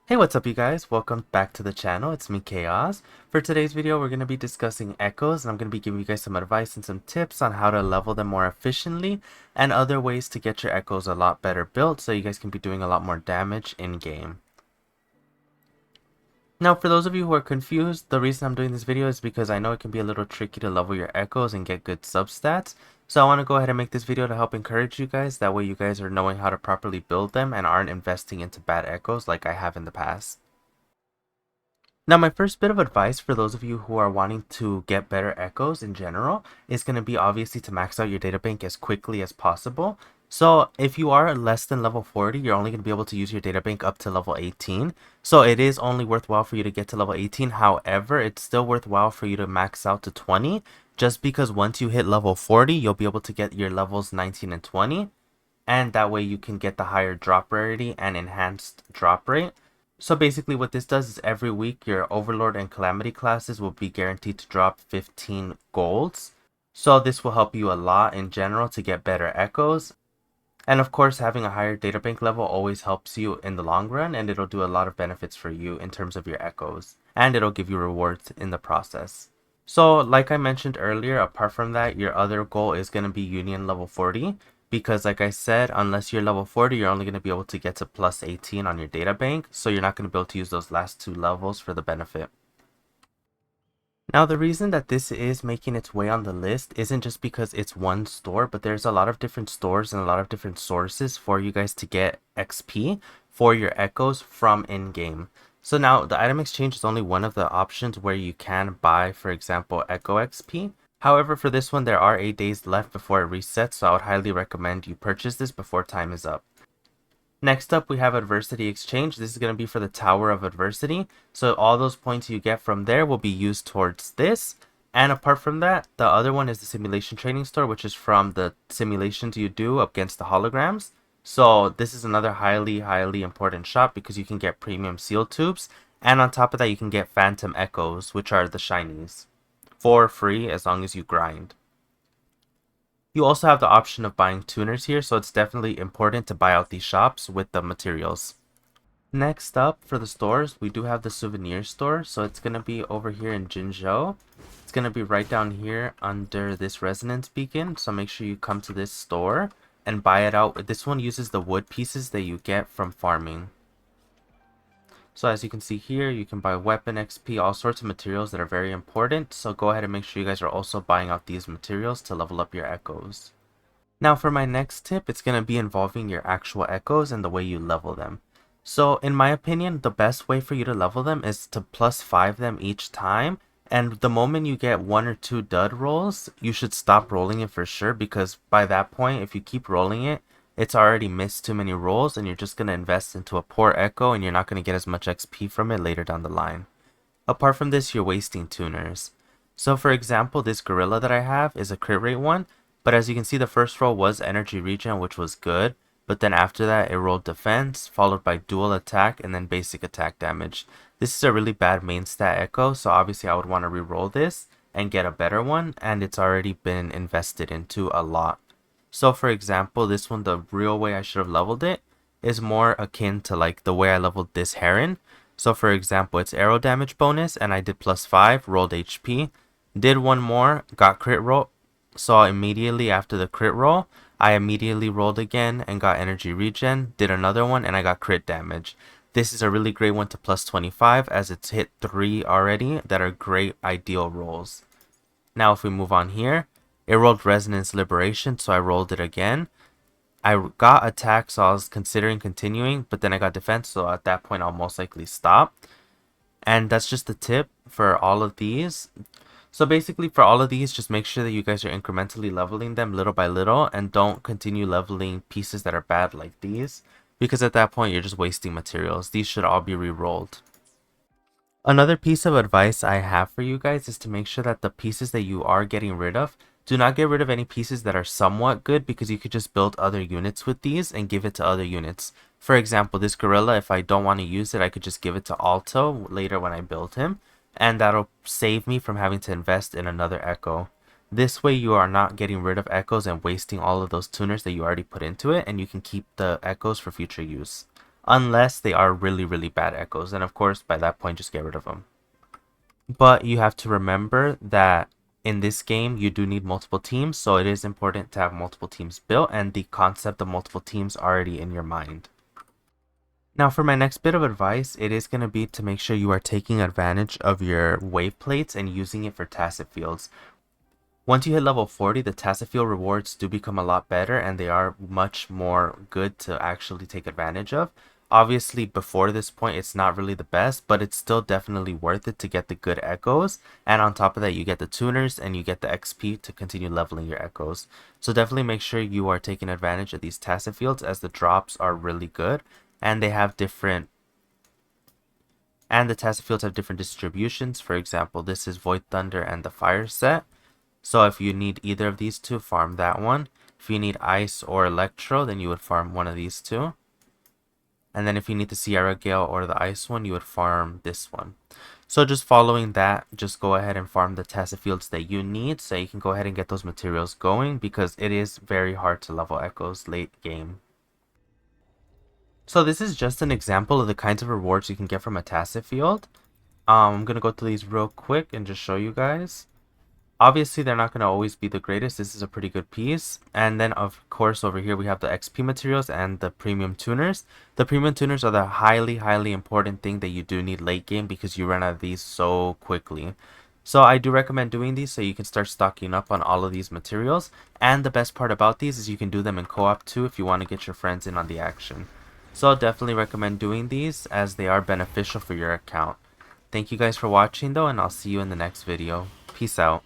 Hey, what's up you guys? Welcome back to the channel. It's me, Chaos. For today's video, we're going to be discussing echoes, and I'm going to be giving you guys some advice and some tips on how to level them more efficiently and other ways to get your echoes a lot better built so you guys can be doing a lot more damage in game. Now, for those of you who are confused, the reason I'm doing this video is because I know it can be a little tricky to level your echoes and get good substats. So I want to go ahead and make this video to help encourage you guys. That way you guys are knowing how to properly build them and aren't investing into bad echoes like I have in the past. Now, my first bit of advice for those of you who are wanting to get better echoes in general is going to be obviously to max out your data bank as quickly as possible. So if you are less than level 40, you're only going to be able to use your data bank up to level 18. So it is only worthwhile for you to get to level 18. However, it's still worthwhile for you to max out to 20, just because once you hit level 40, you'll be able to get your levels 19 and 20. And that way you can get the higher drop rarity and enhanced drop rate. So basically what this does is every week your Overlord and Calamity classes will be guaranteed to drop 15 golds. So this will help you a lot in general to get better echoes. And of course, having a higher databank level always helps you in the long run, and it'll do a lot of benefits for you in terms of your echoes. And it'll give you rewards in the process. So like I mentioned earlier, apart from that, your other goal is going to be Union level 40. Because like I said, unless you're level 40, you're only going to be able to get to plus 18 on your data bank. So you're not going to be able to use those last two levels for the benefit. Now, the reason that this is making its way on the list isn't just because it's one store, but there's a lot of different stores and a lot of different sources for you guys to get XP for your echoes from in-game. So now, the item exchange is only one of the options where you can buy, for example, Echo XP. However, for this one, there are 8 days left before it resets, so I would highly recommend you purchase this before time is up. Next up, we have Adversity Exchange. This is going to be for the Tower of Adversity. So all those points you get from there will be used towards this. And apart from that, the other one is the Simulation Training Store, which is from the simulations you do against the holograms. So this is another highly important shop because you can get premium seal tubes. And on top of that, you can get Phantom Echoes, which are the shinies, for free as long as you grind. You also have the option of buying tuners here, so it's definitely important to buy out these shops with the materials. Next up for the stores, we do have the Souvenir Store, so it's going to be over here in Jinzhou. It's going to be right down here under this resonance beacon, so make sure you come to this store and buy it out. This one uses the wood pieces that you get from farming. So as you can see here, you can buy weapon XP, all sorts of materials that are very important. So go ahead and make sure you guys are also buying out these materials to level up your echoes. Now for my next tip, it's going to be involving your actual echoes and the way you level them. So in my opinion, the best way for you to level them is to +5 them each time. And the moment you get 1 or 2 dud rolls, you should stop rolling it for sure, because by that point, if you keep rolling it, it's already missed too many rolls and you're just going to invest into a poor echo and you're not going to get as much XP from it later down the line. Apart from this, you're wasting tuners. So for example, this gorilla that I have is a crit rate one, but as you can see, the first roll was energy regen, which was good, but then after that it rolled defense, followed by dual attack and then basic attack damage. This is a really bad main stat echo, so obviously I would want to re-roll this and get a better one, and it's already been invested into a lot. So for example, this one, the real way I should have leveled it is more akin to like the way I leveled this heron. So for example, it's arrow damage bonus and I did +5, rolled HP, did one more, got crit roll. So immediately after the crit roll, I immediately rolled again and got energy regen, did another one and I got crit damage. This is a really great one to +25 as it's hit 3 already that are great ideal rolls. Now if we move on here, it rolled Resonance Liberation, so I rolled it again. I got attack, so I was considering continuing, but then I got defense, so at that point I'll most likely stop. And that's just the tip for all of these. So basically for all of these, just make sure that you guys are incrementally leveling them little by little and don't continue leveling pieces that are bad like these, because at that point you're just wasting materials. These should all be re-rolled. Another piece of advice I have for you guys is to make sure that the pieces that you are getting rid of, do not get rid of any pieces that are somewhat good, because you could just build other units with these and give it to other units. For example, this gorilla, if I don't want to use it, I could just give it to Alto later when I build him, and that'll save me from having to invest in another echo. This way you are not getting rid of echoes and wasting all of those tuners that you already put into it, and you can keep the echoes for future use. unless they are really, really bad echoes. And of course, by that point, just get rid of them. But you have to remember that in this game, you do need multiple teams, so it is important to have multiple teams built and the concept of multiple teams already in your mind. Now for my next bit of advice, it is going to be to make sure you are taking advantage of your wave plates and using it for Tacet Fields. Once you hit level 40, the Tacet Field rewards do become a lot better and they are much more good to actually take advantage of. Obviously, before this point, it's not really the best, but it's still definitely worth it to get the good echoes. And on top of that, you get the tuners and you get the XP to continue leveling your echoes. So definitely make sure you are taking advantage of these Tacet Fields as the drops are really good. And they have different... And the Tacet Fields have different distributions. For example, this is Void Thunder and the Fire set. So if you need either of these two, farm that one. If you need Ice or Electro, then you would farm one of these two. And then if you need the Sierra Gale or the Ice one, you would farm this one. So just following that, just go ahead and farm the Tacet Fields that you need so you can go ahead and get those materials going, because it is very hard to level echoes late game. So this is just an example of the kinds of rewards you can get from a Tacet Field. I'm going to go through these real quick and just show you guys. Obviously, they're not going to always be the greatest. This is a pretty good piece. And then, of course, over here, we have the XP materials and the premium tuners. The premium tuners are the highly, highly important thing that you do need late game because you run out of these so quickly. So I do recommend doing these so you can start stocking up on all of these materials. And the best part about these is you can do them in co-op too if you want to get your friends in on the action. So I'll definitely recommend doing these as they are beneficial for your account. Thank you guys for watching though, and I'll see you in the next video. Peace out.